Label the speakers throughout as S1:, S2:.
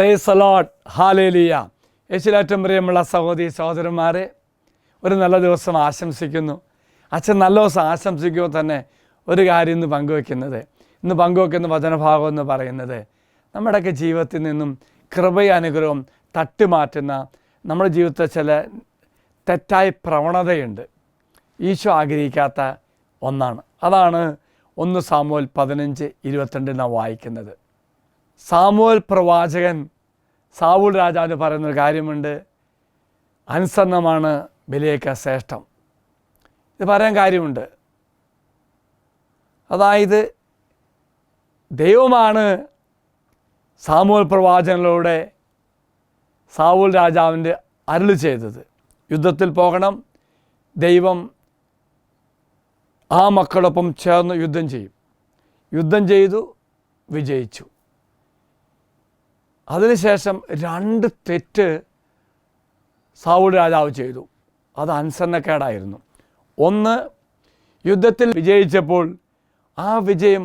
S1: Price the Lord, hallelujah. യേശുവിലേറ്റവും പ്രിയമുള്ള സഹോദരി സഹോദരന്മാരെ, ഒരു നല്ല ദിവസം ആശംസിക്കുന്നു. അച്ഛൻ നല്ല ദിവസം ആശംസിക്കുമ്പോൾ തന്നെ ഒരു കാര്യം ഇന്ന് പങ്കുവെക്കുന്ന വചനഭാഗം എന്ന് പറയുന്നത്, നമ്മുടെയൊക്കെ ജീവിതത്തിൽ നിന്നും കൃപയും അനുഗ്രഹവും തട്ടിമാറ്റുന്ന നമ്മുടെ ജീവിതത്തിൽ ചില തെറ്റായ പ്രവണതയുണ്ട്, ഈശോ ആഗ്രഹിക്കാത്ത ഒന്നാണ്. അതാണ് 1 സാമുവേൽ 15:22 നാം വായിക്കുന്നത്. സാമുവേൽ പ്രവാചകൻ സാവൂൾ രാജാവിന് പറയുന്നൊരു കാര്യമുണ്ട്, അനുസരണമാണ് ബലിയേക്കാൾ ശ്രേഷ്ഠം. ഇത് പറയാൻ കാര്യമുണ്ട്. അതായത് ദൈവമാണ് സാമുവേൽ പ്രവാചകനിലൂടെ സാവൂൾ രാജാവിൻ്റെ അരുളി ചെയ്തത്. യുദ്ധത്തിൽ പോകണം, ദൈവം ആ മക്കളൊപ്പം ചേർന്ന് യുദ്ധം ചെയ്തു, വിജയിച്ചു. അതിനുശേഷം 2 തെറ്റ് സാവൂൾ രാജാവ് ചെയ്തു. അത് അനുസരണക്കേടായിരുന്നു. ഒന്ന്, യുദ്ധത്തിൽ വിജയിച്ചപ്പോൾ ആ വിജയം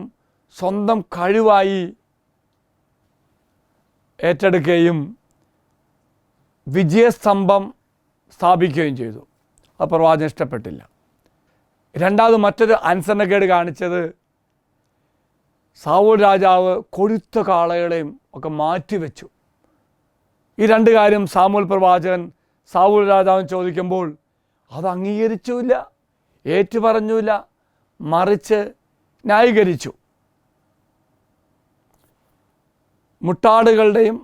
S1: സ്വന്തം കഴിവായി ഏറ്റെടുക്കുകയും വിജയസ്തംഭം സ്ഥാപിക്കുകയും ചെയ്തു. അത് പ്രവാചകൻ ഇഷ്ടപ്പെട്ടില്ല. രണ്ടാമത് മറ്റൊരു അനുസരണക്കേട് കാണിച്ചത്, സാവൂൾ രാജാവ് കൊഴുത്ത കാളകളെയും ഒക്കെ മാറ്റിവെച്ചു. ഈ 2 കാര്യം സാമുവേൽ പ്രവാചകൻ സാവൂൾ രാജാവിന് ചോദിക്കുമ്പോൾ അത് അംഗീകരിച്ചുമില്ല, ഏറ്റുപറഞ്ഞുമില്ല, മറിച്ച് ന്യായീകരിച്ചു. മുട്ടാടുകളുടെയും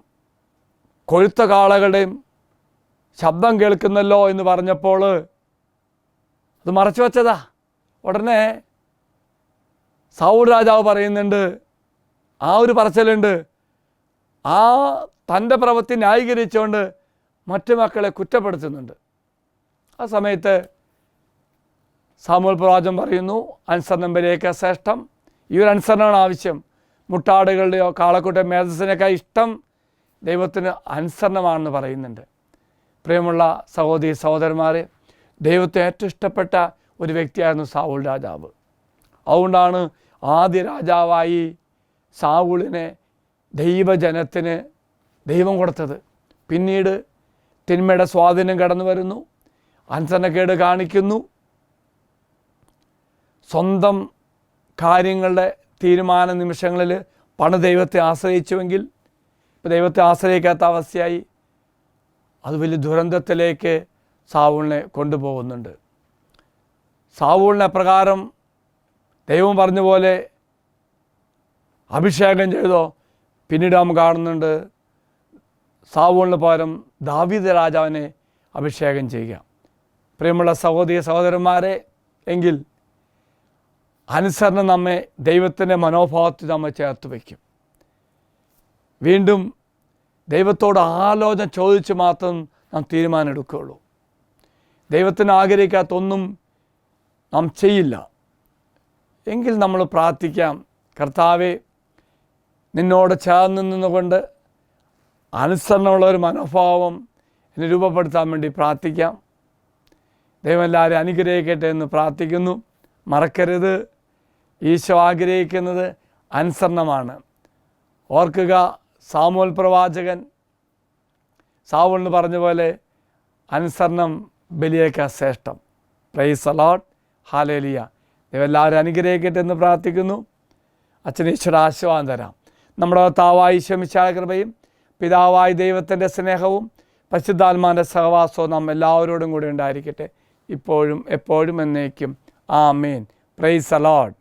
S1: കൊഴുത്ത കാളകളുടെയും ശബ്ദം കേൾക്കുന്നല്ലോ എന്ന് പറഞ്ഞപ്പോൾ അത് മറച്ചു വച്ചതാ. ഉടനെ സാവൂൾ രാജാവ് പറയുന്നുണ്ട്, ആ ഒരു പറച്ചിലുണ്ട്, ആ തൻ്റെ പ്രവൃത്തി ന്യായീകരിച്ചുകൊണ്ട് മറ്റു മക്കളെ കുറ്റപ്പെടുത്തുന്നുണ്ട്. ആ സമയത്ത് സാമുവേൽ പ്രവാചകൻ പറയുന്നു, അനുസരണം ബലിയേക്കാൾ ശ്രേഷ്ഠം. ഈ ഒരു അനുസരണമാണ് ആവശ്യം. മുട്ടാടുകളുടെയോ കാളക്കൂട്ട മേധസ്സിനേക്കാൾ ഇഷ്ടം ദൈവത്തിന് അനുസരണമാണെന്ന് പറയുന്നുണ്ട്. പ്രിയമുള്ള സഹോദരി സഹോദരന്മാരെ, ദൈവത്തെ ഏറ്റവും ഇഷ്ടപ്പെട്ട ഒരു വ്യക്തിയായിരുന്നു സാവൂൾ രാജാവ്. അതുകൊണ്ടാണ് ആദ്യ രാജാവായി സാവൂളിനെ ദൈവജനത്തിന് ദൈവം കൊടുത്തത്. പിന്നീട് തിന്മയുടെ സ്വാധീനം കടന്നു വരുന്നു, അനുസരണക്കേട് കാണിക്കുന്നു, സ്വന്തം കാര്യങ്ങളുടെ തീരുമാന നിമിഷങ്ങളിൽ ദൈവത്തെ ആശ്രയിച്ചുവെങ്കിൽ ഇപ്പോൾ ദൈവത്തെ ആശ്രയിക്കാത്ത അവസ്ഥയായി. അത് വലിയ ദുരന്തത്തിലേക്ക് സാവൂളിനെ കൊണ്ടുപോകുന്നുണ്ട്. സാവൂളിനെ അപ്രകാരം ദൈവം പറഞ്ഞ പോലെ അഭിഷേകം ചെയ്തോ. പിന്നീട് നാം കാണുന്നുണ്ട്, സാവൂളിന് പകരം ദാവീദ് രാജാവിനെ അഭിഷേകം ചെയ്യുക. പ്രിയമുള്ള സഹോദരി സഹോദരന്മാരെ, എങ്കിൽ അനുസരണം നമ്മെ ദൈവത്തിൻ്റെ മനോഭാവത്തിൽ നമ്മെ ചേർത്ത് വയ്ക്കും. വീണ്ടും ദൈവത്തോട് ആലോചന ചോദിച്ച് മാത്രം നാം തീരുമാനം എടുക്കുകയുള്ളൂ. ദൈവത്തിന് ആഗ്രഹിക്കാത്തൊന്നും നാം ചെയ്യില്ല. എങ്കിൽ നമ്മൾ പ്രാർത്ഥിക്കാം, കർത്താവേ, നിന്നോട് ചേർന്ന് നിന്നുകൊണ്ട് അനുസരണമുള്ള ഒരു മനോഭാവം എന്നെ രൂപപ്പെടുത്താൻ വേണ്ടി പ്രാർത്ഥിക്കാം. ദൈവം എല്ലാവരും അനുഗ്രഹിക്കട്ടെ എന്ന് പ്രാർത്ഥിക്കുന്നു. മറക്കരുത്, ഈശോ ആഗ്രഹിക്കുന്നത് അനുസരണമാണ്. ഓർക്കുക, സാമുവേൽ പ്രവാചകൻ സാവൂളിന് പറഞ്ഞ പോലെ അനുസരണം ബലിയേക്കാൾ ശ്രേഷ്ഠം. Praise the Lord, hallelujah. ദൈവം എല്ലാവരും അനുഗ്രഹിക്കട്ടെ എന്ന് പ്രാർത്ഥിക്കുന്നു. അച്ഛൻ ഈശ്വര ആശീർവാദം തരാം. നമ്മുടെ കർത്താവായ ഈശോമിശിഹായുടെ കൃപയും പിതാവായ ദൈവത്തിൻ്റെ സ്നേഹവും പരിശുദ്ധാത്മാവിൻ്റെ സഹവാസവും നാം എല്ലാവരോടും കൂടി ഉണ്ടായിരിക്കട്ടെ, ഇപ്പോഴും എപ്പോഴും എന്നേക്കും. ആമേൻ. Praise allot.